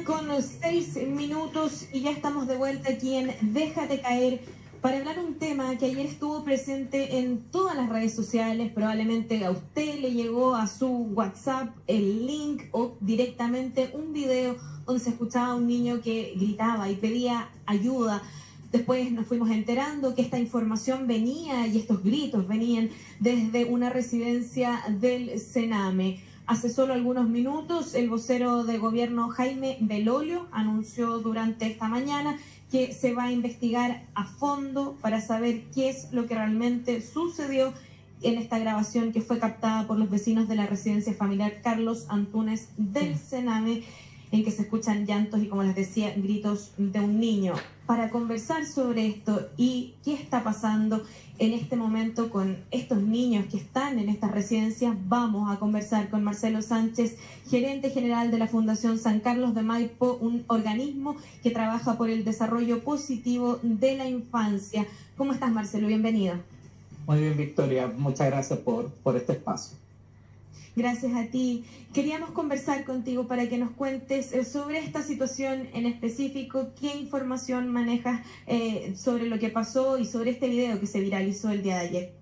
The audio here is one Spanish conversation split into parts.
11:06 y ya estamos de vuelta aquí en Déjate Caer para hablar un tema que ayer estuvo presente en todas las redes sociales. Probablemente a usted le llegó a su WhatsApp el link o directamente un video donde se escuchaba a un niño que gritaba y pedía ayuda. Después nos fuimos enterando que esta información venía y estos gritos venían desde una residencia del Sename. Hace solo algunos minutos, el vocero de gobierno Jaime Belolio anunció durante esta mañana que se va a investigar a fondo para saber qué es lo que realmente sucedió en esta grabación que fue captada por los vecinos de la residencia familiar Carlos Antúnez del Sename, en que se escuchan llantos y, como les decía, gritos de un niño. Para conversar sobre esto y qué está pasando en este momento con estos niños que están en estas residencias, vamos a conversar con Marcelo Sánchez, gerente general de la Fundación San Carlos de Maipo, un organismo que trabaja por el desarrollo positivo de la infancia. ¿Cómo estás, Marcelo? Bienvenido. Muy bien, Victoria. Muchas gracias por este espacio. Gracias a ti. Queríamos conversar contigo para que nos cuentes sobre esta situación en específico, qué información manejas sobre lo que pasó y sobre este video que se viralizó el día de ayer.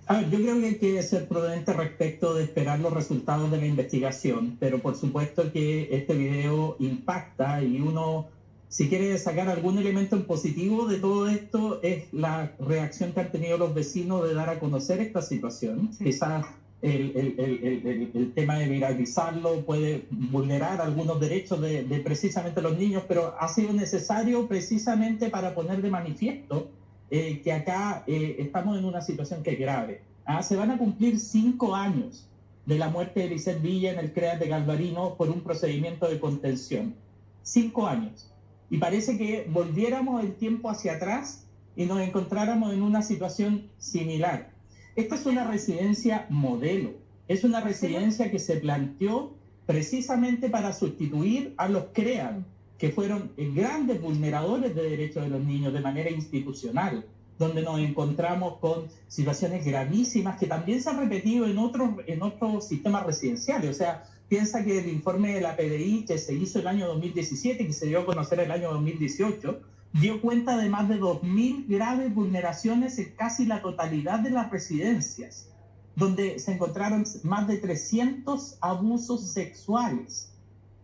A ver, yo creo que hay que ser prudente respecto de esperar los resultados de la investigación, pero por supuesto que este video impacta y uno, si quiere sacar algún elemento en positivo de todo esto, es la reacción que han tenido los vecinos de dar a conocer esta situación. Sí. Quizás el tema de viralizarlo puede vulnerar algunos derechos de precisamente los niños, pero ha sido necesario precisamente para poner de manifiesto que acá estamos en una situación que es grave. Se van a cumplir 5 años de la muerte de Lisette Villa en el CREAS de Galvarino por un procedimiento de contención. 5 años. Y parece que volviéramos el tiempo hacia atrás y nos encontráramos en una situación similar. Esta es una residencia modelo, es una residencia que se planteó precisamente para sustituir a los CREAS, que fueron grandes vulneradores de derechos de los niños de manera institucional, donde nos encontramos con situaciones gravísimas que también se han repetido en otros sistemas residenciales. O sea, piensa que el informe de la PDI que se hizo el año 2017, que se dio a conocer el año 2018, dio cuenta de más de 2.000 graves vulneraciones en casi la totalidad de las residencias, donde se encontraron más de 300 abusos sexuales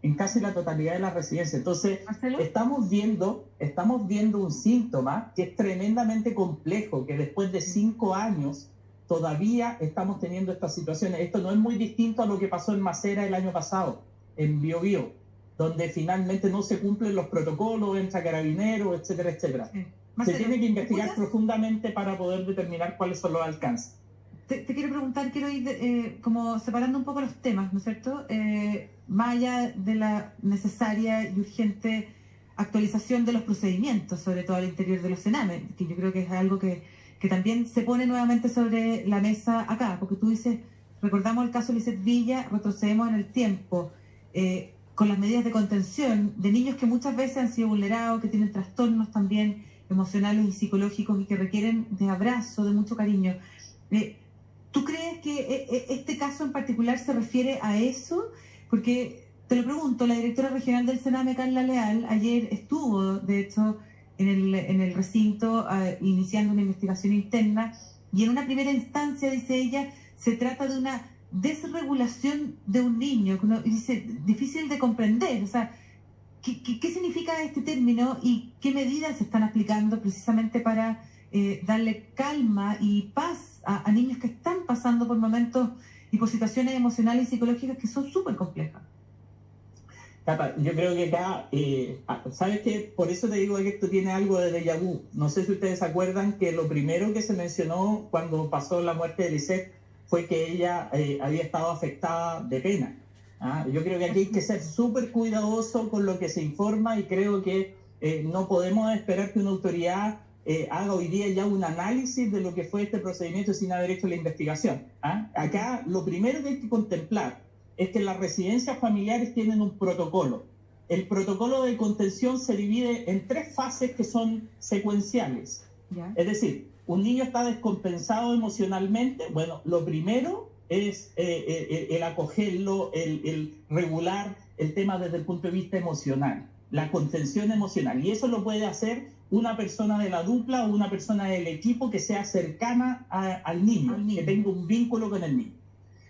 en casi la totalidad de las residencias. Entonces, estamos viendo un síntoma que es tremendamente complejo, que después de 5 años todavía estamos teniendo estas situaciones. Esto no es muy distinto a lo que pasó en Macera el año pasado, en Biobío, donde finalmente no se cumplen los protocolos, entra carabineros, etcétera, etcétera. Marcelo, se tiene que investigar profundamente para poder determinar cuáles son los alcances. Te quiero preguntar, quiero ir como separando un poco los temas, ¿no es cierto? Más allá de la necesaria y urgente actualización de los procedimientos, sobre todo al interior de los Sename, que yo creo que es algo que también se pone nuevamente sobre la mesa acá, porque tú dices, recordamos el caso de Lisette Villa, retrocedemos en el tiempo, con las medidas de contención de niños que muchas veces han sido vulnerados, que tienen trastornos también emocionales y psicológicos y que requieren de abrazo, de mucho cariño. ¿Tú crees que este caso en particular se refiere a eso? Porque, te lo pregunto, la directora regional del Sename, Carla Leal, ayer estuvo, de hecho, en el recinto iniciando una investigación interna y en una primera instancia, dice ella, se trata de una desregulación de un niño, que uno dice, difícil de comprender. O sea, ¿qué significa este término y qué medidas se están aplicando precisamente para darle calma y paz a niños que están pasando por momentos y por situaciones emocionales y psicológicas que son súper complejas? Cata, yo creo que acá, ¿sabes qué? Por eso te digo que esto tiene algo de déjà vu. No sé si ustedes se acuerdan que lo primero que se mencionó cuando pasó la muerte de Lisette fue que ella había estado afectada de pena. Yo creo que aquí hay que ser súper cuidadoso con lo que se informa y creo que no podemos esperar que una autoridad haga hoy día ya un análisis de lo que fue este procedimiento sin haber hecho la investigación. Acá lo primero que hay que contemplar es que las residencias familiares tienen un protocolo. El protocolo de contención se divide en 3 fases que son secuenciales. ¿Ya? Es decir, un niño está descompensado emocionalmente, bueno, lo primero es el acogerlo, el regular el tema desde el punto de vista emocional, la contención emocional. Y eso lo puede hacer una persona de la dupla o una persona del equipo que sea cercana al niño, que tenga un vínculo con el niño.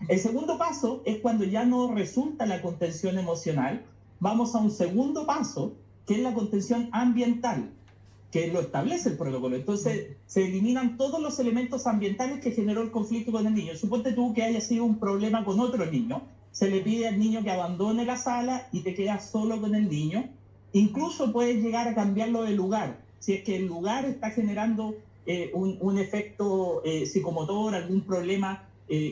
El segundo paso es cuando ya no resulta la contención emocional, vamos a un segundo paso, que es la contención ambiental, que lo establece el protocolo. Entonces, se eliminan todos los elementos ambientales que generó el conflicto con el niño. Suponte tú que haya sido un problema con otro niño, se le pide al niño que abandone la sala y te quedas solo con el niño. Incluso puedes llegar a cambiarlo de lugar, si es que el lugar está generando un efecto psicomotor, algún problema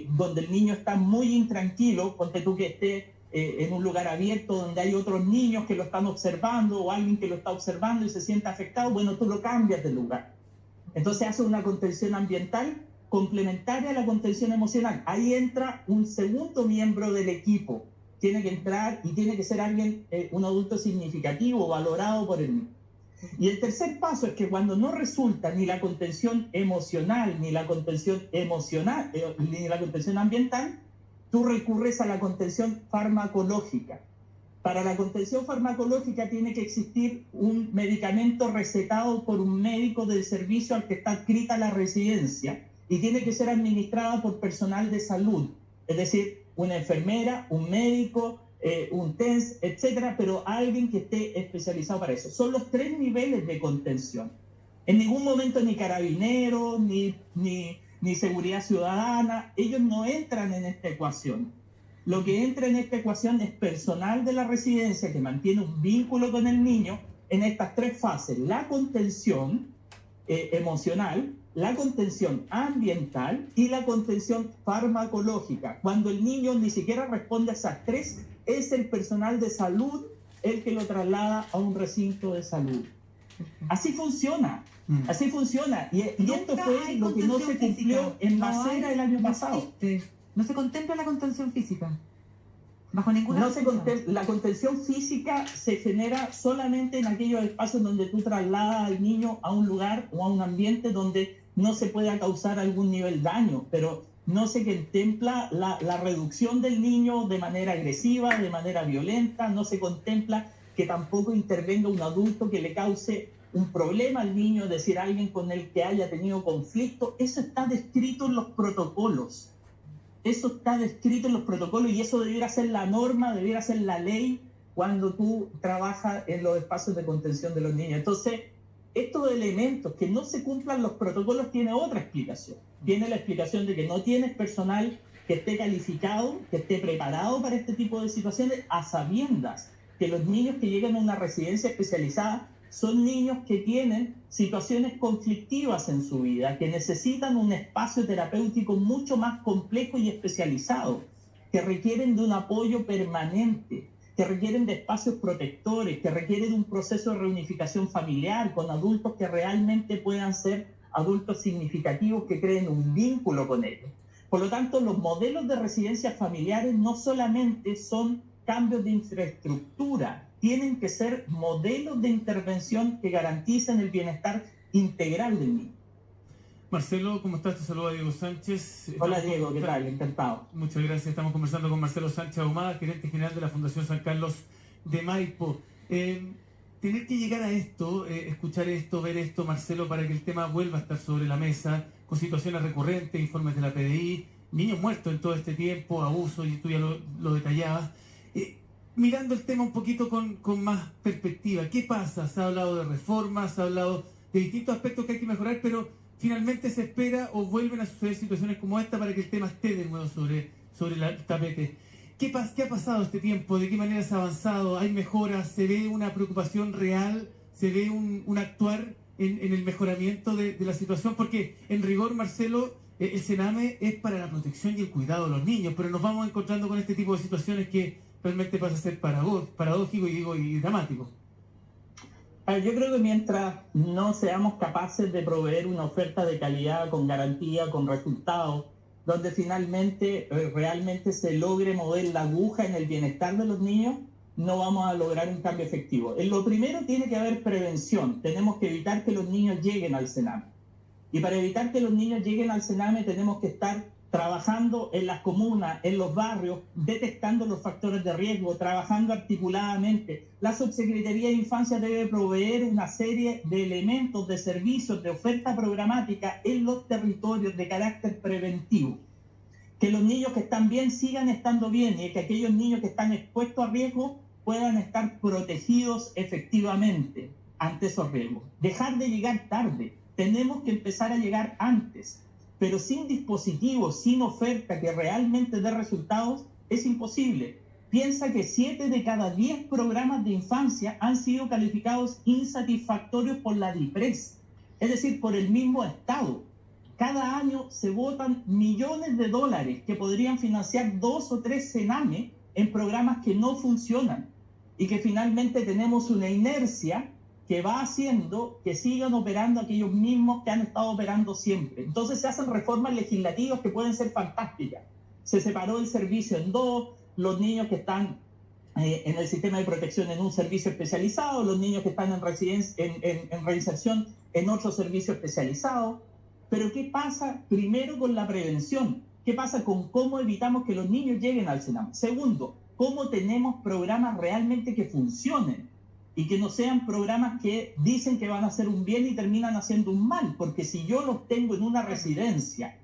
donde el niño está muy intranquilo, ponte tú que esté en un lugar abierto donde hay otros niños que lo están observando o alguien que lo está observando y se siente afectado, bueno, tú lo cambias de lugar. Entonces hace una contención ambiental complementaria a la contención emocional. Ahí entra un segundo miembro del equipo. Tiene que entrar y tiene que ser alguien, un adulto significativo, valorado por el niño. Y el tercer paso es que cuando no resulta ni la contención emocional, ni la contención ambiental, tú recurres a la contención farmacológica. Para la contención farmacológica tiene que existir un medicamento recetado por un médico del servicio al que está adscrita la residencia y tiene que ser administrada por personal de salud, es decir, una enfermera, un médico, un TENS, etcétera, pero alguien que esté especializado para eso. Son los 3 niveles de contención. En ningún momento ni carabineros, ni seguridad ciudadana, ellos no entran en esta ecuación. Lo que entra en esta ecuación es personal de la residencia que mantiene un vínculo con el niño en estas 3 fases: la contención emocional, la contención ambiental y la contención farmacológica. Cuando el niño ni siquiera responde a esas 3, es el personal de salud el que lo traslada a un recinto de salud. Así funciona. Así funciona. Y esto fue lo que no se cumplió en Macera el año pasado. No se contempla la contención física. Bajo ninguna la contención física se genera solamente en aquellos espacios donde tú trasladas al niño a un lugar o a un ambiente donde no se pueda causar algún nivel de daño, pero no se contempla la reducción del niño de manera agresiva, de manera violenta, no se contempla que tampoco intervenga un adulto que le cause un problema al niño, es decir, alguien con el que haya tenido conflicto. Eso está descrito en los protocolos. Eso está descrito en los protocolos y eso debiera ser la norma, debiera ser la ley cuando tú trabajas en los espacios de contención de los niños. Entonces, estos elementos que no se cumplan los protocolos tiene otra explicación. Tiene la explicación de que no tienes personal que esté calificado, que esté preparado para este tipo de situaciones, a sabiendas que los niños que llegan a una residencia especializada son niños que tienen situaciones conflictivas en su vida, que necesitan un espacio terapéutico mucho más complejo y especializado, que requieren de un apoyo permanente, que requieren de espacios protectores, que requieren de un proceso de reunificación familiar con adultos que realmente puedan ser adultos significativos, que creen un vínculo con ellos. Por lo tanto, los modelos de residencias familiares no solamente son cambios de infraestructura, tienen que ser modelos de intervención que garanticen el bienestar integral del niño. Marcelo, ¿cómo estás? Te saluda Diego Sánchez. Hola Diego, ¿qué tal? Encantado. Muchas gracias. Estamos conversando con Marcelo Sánchez Ahumada, gerente general de la Fundación San Carlos de Maipo. Tener que llegar a esto, escuchar esto, ver esto, Marcelo, para que el tema vuelva a estar sobre la mesa, con situaciones recurrentes, informes de la PDI, niños muertos en todo este tiempo, abusos, y tú ya lo detallabas. Mirando el tema un poquito con más perspectiva, ¿qué pasa? Se ha hablado de reformas, se ha hablado de distintos aspectos que hay que mejorar, pero finalmente se espera o vuelven a suceder situaciones como esta para que el tema esté de nuevo sobre el tapete. ¿Qué ha pasado este tiempo? ¿De qué manera se ha avanzado? ¿Hay mejoras? ¿Se ve una preocupación real? ¿Se ve un actuar en el mejoramiento de la situación? Porque en rigor, Marcelo, el Sename es para la protección y el cuidado de los niños, pero nos vamos encontrando con este tipo de situaciones que realmente pasa a ser paradójico y dramático. Yo creo que mientras no seamos capaces de proveer una oferta de calidad, con garantía, con resultados, donde finalmente realmente se logre mover la aguja en el bienestar de los niños, no vamos a lograr un cambio efectivo. En lo primero tiene que haber prevención. Tenemos que evitar que los niños lleguen al Sename. Y para evitar que los niños lleguen al Sename tenemos que estar trabajando en las comunas, en los barrios, detectando los factores de riesgo, trabajando articuladamente. La Subsecretaría de Infancia debe proveer una serie de elementos, de servicios, de oferta programática en los territorios de carácter preventivo. Que los niños que están bien sigan estando bien y que aquellos niños que están expuestos a riesgo puedan estar protegidos efectivamente ante esos riesgos. Dejar de llegar tarde. Tenemos que empezar a llegar antes. Pero sin dispositivos, sin oferta que realmente dé resultados, es imposible. Piensa que 7 de cada 10 programas de infancia han sido calificados insatisfactorios por la DIPRES, es decir, por el mismo Estado. Cada año se botan millones de dólares que podrían financiar 2 o 3 CENAME en programas que no funcionan y que finalmente tenemos una inercia que va haciendo que sigan operando aquellos mismos que han estado operando siempre. Entonces se hacen reformas legislativas que pueden ser fantásticas. Se separó el servicio en dos, los niños que están en el sistema de protección en un servicio especializado, los niños que están en reinserción en otro servicio especializado. Pero ¿qué pasa primero con la prevención? ¿Qué pasa con cómo evitamos que los niños lleguen al CENAME? Segundo, ¿cómo tenemos programas realmente que funcionen? Y que no sean programas que dicen que van a hacer un bien y terminan haciendo un mal, porque si yo los tengo en una residencia,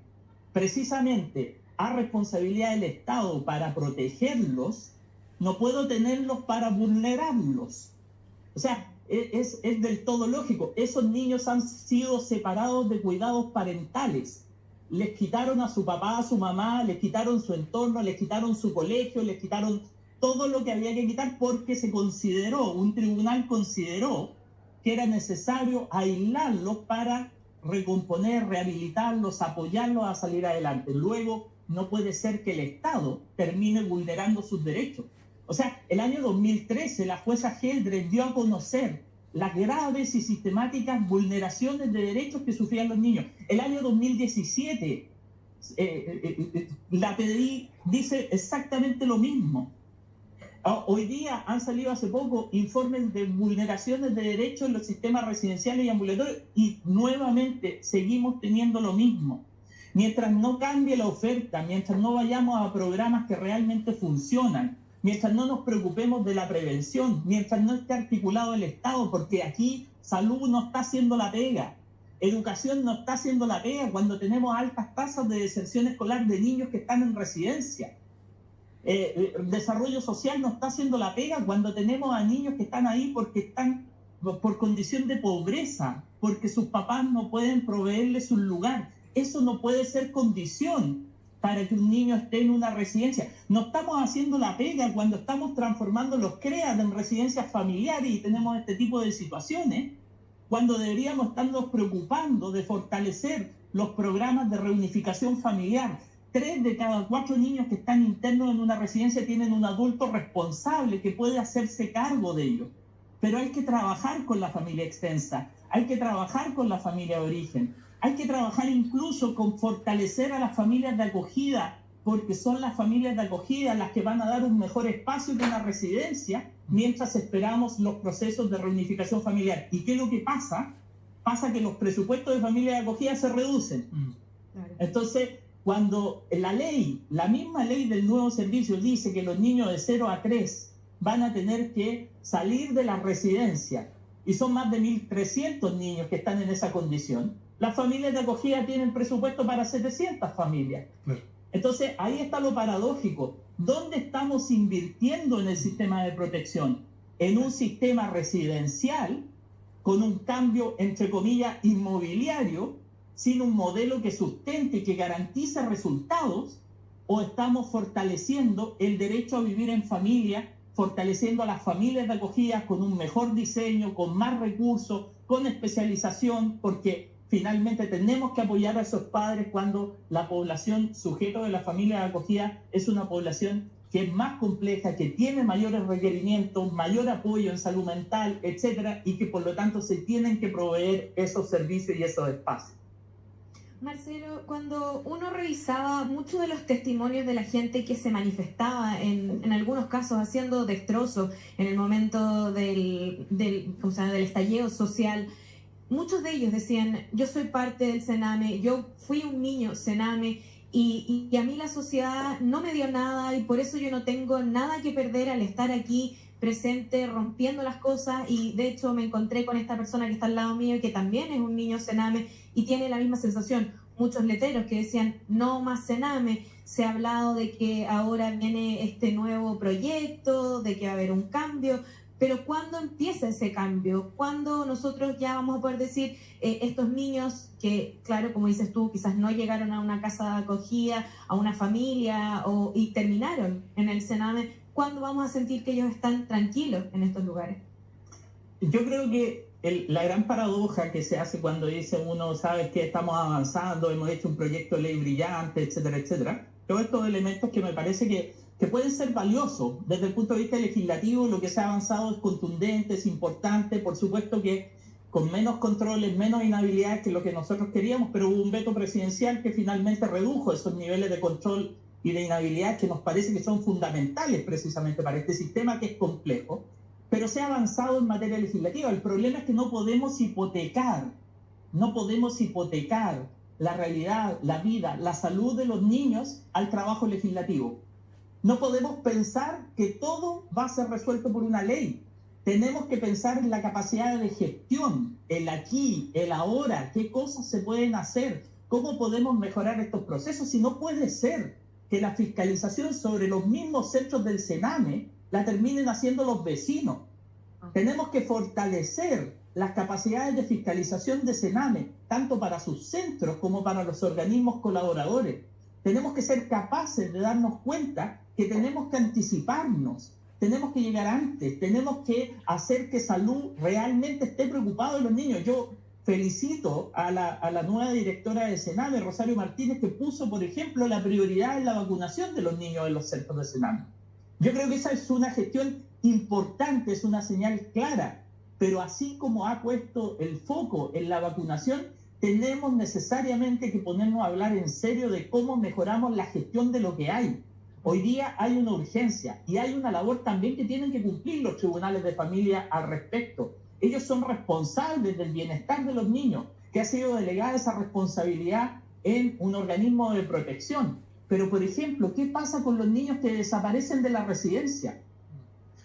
precisamente a responsabilidad del Estado para protegerlos, no puedo tenerlos para vulnerarlos. O sea, es del todo lógico. Esos niños han sido separados de cuidados parentales. Les quitaron a su papá, a su mamá, les quitaron su entorno, les quitaron su colegio, les quitaron todo lo que había que quitar porque se consideró, un tribunal consideró que era necesario aislarlos para recomponer, rehabilitarlos, apoyarlos a salir adelante. Luego, no puede ser que el Estado termine vulnerando sus derechos. O sea, el año 2013 la jueza Heldred dio a conocer las graves y sistemáticas vulneraciones de derechos que sufrían los niños. El año 2017 la PDI dice exactamente lo mismo. Hoy día han salido hace poco informes de vulneraciones de derechos en los sistemas residenciales y ambulatorios y nuevamente seguimos teniendo lo mismo. Mientras no cambie la oferta, mientras no vayamos a programas que realmente funcionan, mientras no nos preocupemos de la prevención, mientras no esté articulado el Estado, porque aquí salud no está haciendo la pega, educación no está haciendo la pega cuando tenemos altas tasas de deserción escolar de niños que están en residencia. Desarrollo social no está haciendo la pega cuando tenemos a niños que están ahí porque están por condición de pobreza, porque sus papás no pueden proveerles un lugar. Eso no puede ser condición para que un niño esté en una residencia. No estamos haciendo la pega cuando estamos transformando los CREAS en residencias familiares y tenemos este tipo de situaciones, cuando deberíamos estarnos preocupando de fortalecer los programas de reunificación familiar. 3 de cada 4 niños que están internos en una residencia tienen un adulto responsable que puede hacerse cargo de ellos. Pero hay que trabajar con la familia extensa, hay que trabajar con la familia de origen, hay que trabajar incluso con fortalecer a las familias de acogida, porque son las familias de acogida las que van a dar un mejor espacio que una residencia mientras esperamos los procesos de reunificación familiar. ¿Y qué es lo que pasa? Pasa que los presupuestos de familia de acogida se reducen. Entonces, cuando la misma ley del nuevo servicio dice que los niños de 0 a 3 van a tener que salir de la residencia, y son más de 1.300 niños que están en esa condición, las familias de acogida tienen presupuesto para 700 familias. Entonces, ahí está lo paradójico. ¿Dónde estamos invirtiendo en el sistema de protección? En un sistema residencial con un cambio, entre comillas, inmobiliario, sin un modelo que sustente y que garantice resultados, o estamos fortaleciendo el derecho a vivir en familia, fortaleciendo a las familias de acogida con un mejor diseño, con más recursos, con especialización, porque finalmente tenemos que apoyar a esos padres cuando la población sujeto de la familia de acogida es una población que es más compleja, que tiene mayores requerimientos, mayor apoyo en salud mental, etcétera, y que por lo tanto se tienen que proveer esos servicios y esos espacios. Marcelo, cuando uno revisaba muchos de los testimonios de la gente que se manifestaba, en algunos casos haciendo destrozos en el momento del estallido social, muchos de ellos decían: yo soy parte del CENAME, yo fui un niño CENAME, y a mí la sociedad no me dio nada y por eso yo no tengo nada que perder al estar aquí presente, rompiendo las cosas. Y de hecho me encontré con esta persona que está al lado mío, que también es un niño Sename y tiene la misma sensación. Muchos letreros que decían no más Sename. Se ha hablado de que ahora viene este nuevo proyecto, de que va a haber un cambio, pero ¿cuándo empieza ese cambio? ¿Cuándo nosotros ya vamos a poder decir estos niños que, claro, como dices tú, quizás no llegaron a una casa de acogida, a una familia y terminaron en el Sename, ¿cuándo vamos a sentir que ellos están tranquilos en estos lugares? Yo creo que la gran paradoja que se hace cuando dice uno, sabe que estamos avanzando, hemos hecho un proyecto de ley brillante, etcétera, etcétera, todos estos elementos que me parece que pueden ser valiosos desde el punto de vista legislativo. Lo que se ha avanzado es contundente, es importante, por supuesto que con menos controles, menos inhabilidades que lo que nosotros queríamos, pero hubo un veto presidencial que finalmente redujo esos niveles de control y de inhabilidad que nos parece que son fundamentales precisamente para este sistema que es complejo, pero se ha avanzado en materia legislativa. El problema es que no podemos hipotecar la realidad, la vida, la salud de los niños al trabajo legislativo. No podemos pensar que todo va a ser resuelto por una ley. Tenemos que pensar en la capacidad de gestión, el aquí, el ahora, qué cosas se pueden hacer, cómo podemos mejorar estos procesos. Si no puede ser que la fiscalización sobre los mismos centros del Sename la terminen haciendo los vecinos. Tenemos que fortalecer las capacidades de fiscalización de Sename, tanto para sus centros como para los organismos colaboradores. Tenemos que ser capaces de darnos cuenta que tenemos que anticiparnos, tenemos que llegar antes, tenemos que hacer que salud realmente esté preocupado de los niños. Yo felicito a la nueva directora de Sename, Rosario Martínez, que puso, por ejemplo, la prioridad en la vacunación de los niños en los centros de Sename. Yo creo que esa es una gestión importante, es una señal clara, pero así como ha puesto el foco en la vacunación, tenemos necesariamente que ponernos a hablar en serio de cómo mejoramos la gestión de lo que hay. Hoy día hay una urgencia y hay una labor también que tienen que cumplir los tribunales de familia al respecto. Ellos son responsables del bienestar de los niños, que ha sido delegada esa responsabilidad en un organismo de protección. Pero, por ejemplo, ¿qué pasa con los niños que desaparecen de la residencia?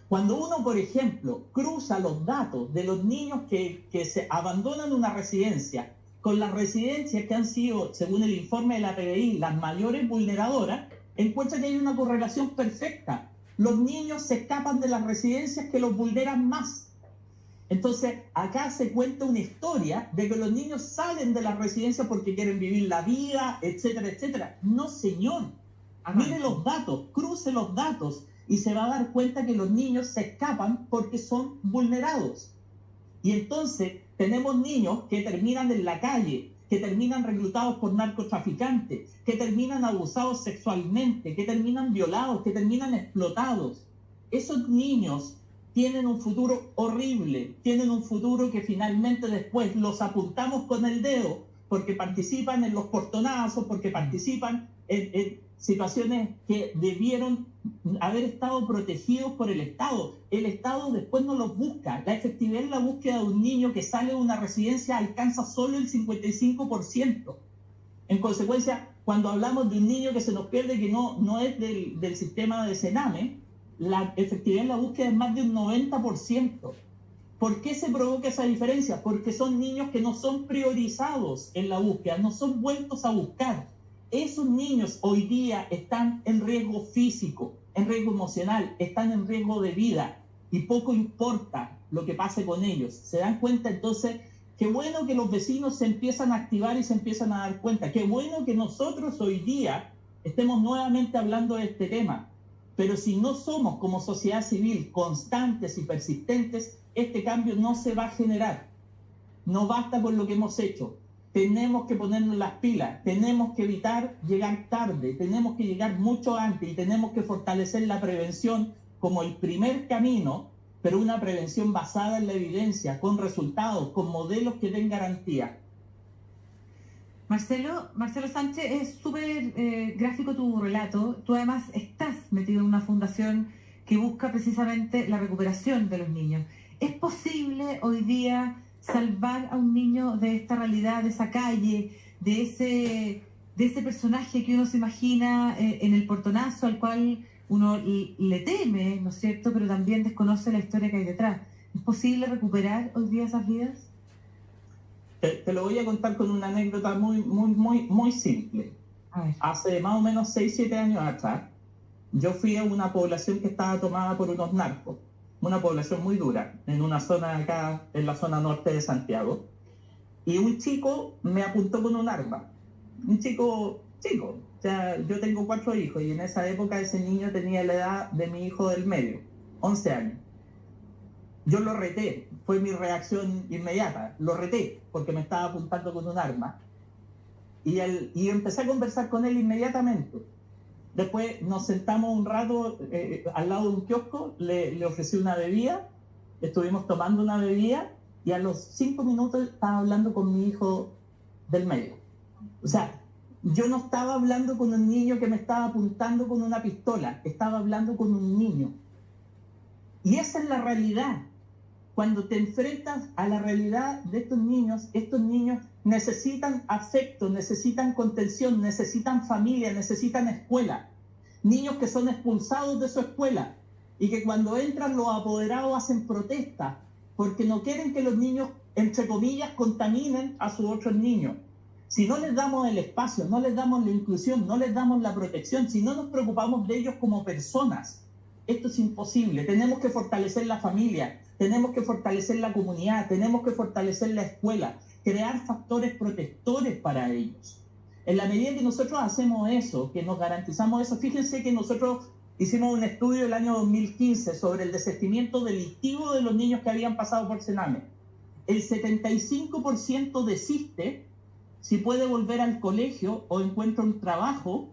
Cuando uno, por ejemplo, cruza los datos de los niños que se abandonan una residencia con las residencias que han sido, según el informe de la PDI, las mayores vulneradoras, encuentra que hay una correlación perfecta. Los niños se escapan de las residencias que los vulneran más. Entonces, acá se cuenta una historia de que los niños salen de las residencias porque quieren vivir la vida, etcétera, etcétera. No, señor. Mire los datos, cruce los datos y se va a dar cuenta que los niños se escapan porque son vulnerados. Y entonces tenemos niños que terminan en la calle, que terminan reclutados por narcotraficantes, que terminan abusados sexualmente, que terminan violados, que terminan explotados. Esos niños tienen un futuro horrible, tienen un futuro que finalmente después los apuntamos con el dedo porque participan en los portonazos, porque participan en situaciones que debieron haber estado protegidos por el Estado. El Estado después no los busca. La efectividad en la búsqueda de un niño que sale de una residencia alcanza solo el 55%. En consecuencia, cuando hablamos de un niño que se nos pierde, que no es del sistema de Sename, la efectividad en la búsqueda es más de un 90%. ¿Por qué se provoca esa diferencia? Porque son niños que no son priorizados en la búsqueda, no son vueltos a buscar. Esos niños hoy día están en riesgo físico, en riesgo emocional, están en riesgo de vida y poco importa lo que pase con ellos. ¿Se dan cuenta? Entonces, qué bueno que los vecinos se empiezan a activar y se empiezan a dar cuenta. Qué bueno que nosotros hoy día estemos nuevamente hablando de este tema. Pero si no somos como sociedad civil constantes y persistentes, este cambio no se va a generar. No basta con lo que hemos hecho. Tenemos que ponernos las pilas, tenemos que evitar llegar tarde, tenemos que llegar mucho antes y tenemos que fortalecer la prevención como el primer camino, pero una prevención basada en la evidencia, con resultados, con modelos que den garantía. Marcelo Sánchez, es súper gráfico tu relato. Tú además estás metido en una fundación que busca precisamente la recuperación de los niños. ¿Es posible hoy día salvar a un niño de esta realidad, de esa calle, de de ese personaje que uno se imagina en el portonazo, al cual uno le teme, ¿no es cierto?, pero también desconoce la historia que hay detrás. ¿Es posible recuperar hoy día esas vidas? Te lo voy a contar con una anécdota muy simple. A ver. Hace más o menos 6, 7 años atrás, yo fui a una población que estaba tomada por unos narcos, una población muy dura, en una zona acá, en la zona norte de Santiago, y un chico me apuntó con un arma. Un chico, o sea, yo tengo 4 hijos, y en esa época ese niño tenía la edad de mi hijo del medio, 11 años. Yo lo reté, fue mi reacción inmediata, lo reté, porque me estaba apuntando con un arma, y empecé a conversar con él inmediatamente. Después nos sentamos un rato al lado de un kiosco, le ofrecí una bebida, estuvimos tomando una bebida, y a los 5 minutos estaba hablando con mi hijo del medio. O sea, yo no estaba hablando con un niño que me estaba apuntando con una pistola, estaba hablando con un niño. Y esa es la realidad. Cuando te enfrentas a la realidad de estos niños necesitan afecto, necesitan contención, necesitan familia, necesitan escuela. Niños que son expulsados de su escuela y que cuando entran los apoderados hacen protesta porque no quieren que los niños, entre comillas, contaminen a sus otros niños. Si no les damos el espacio, no les damos la inclusión, no les damos la protección, si no nos preocupamos de ellos como personas, esto es imposible. Tenemos que fortalecer la familia, tenemos que fortalecer la comunidad, tenemos que fortalecer la escuela, crear factores protectores para ellos. En la medida que nosotros hacemos eso, que nos garantizamos eso, fíjense que nosotros hicimos un estudio el año 2015 sobre el desistimiento delictivo de los niños que habían pasado por Sename. El 75% desiste si puede volver al colegio o encuentra un trabajo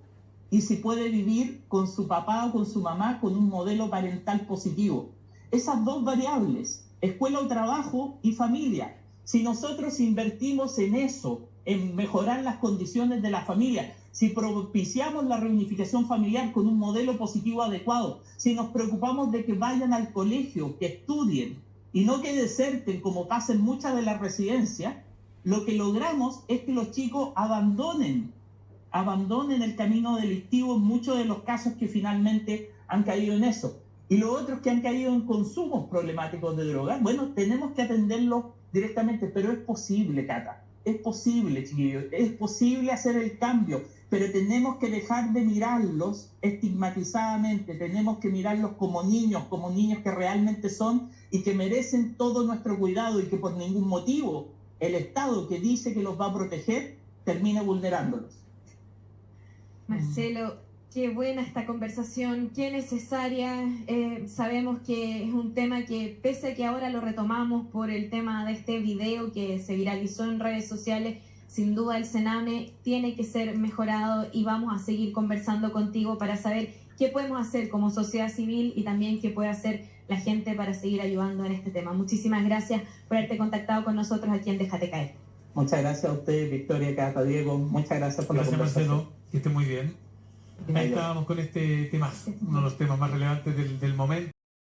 y si puede vivir con su papá o con su mamá con un modelo parental positivo. Esas 2 variables, escuela o trabajo y familia. Si nosotros invertimos en eso, en mejorar las condiciones de la familia, si propiciamos la reunificación familiar con un modelo positivo adecuado, si nos preocupamos de que vayan al colegio, que estudien y no que deserten como pasa en muchas de las residencias, lo que logramos es que los chicos abandonen el camino delictivo en muchos de los casos que finalmente han caído en eso. Y los otros que han caído en consumos problemáticos de drogas, bueno, tenemos que atenderlos directamente, pero es posible, Cata, es posible, chiquillos, es posible hacer el cambio, pero tenemos que dejar de mirarlos estigmatizadamente, tenemos que mirarlos como niños que realmente son y que merecen todo nuestro cuidado y que por ningún motivo el Estado que dice que los va a proteger termina vulnerándolos. Marcelo, qué buena esta conversación, qué necesaria. Sabemos que es un tema que, pese a que ahora lo retomamos por el tema de este video que se viralizó en redes sociales, sin duda el Sename tiene que ser mejorado y vamos a seguir conversando contigo para saber qué podemos hacer como sociedad civil y también qué puede hacer la gente para seguir ayudando en este tema. Muchísimas gracias por haberte contactado con nosotros aquí en Déjate Caer. Muchas gracias a usted, Victoria, Cata, Diego. Muchas gracias por la conversación. Marcelo, que esté muy bien. Ahí estábamos con este tema, uno de los temas más relevantes del momento.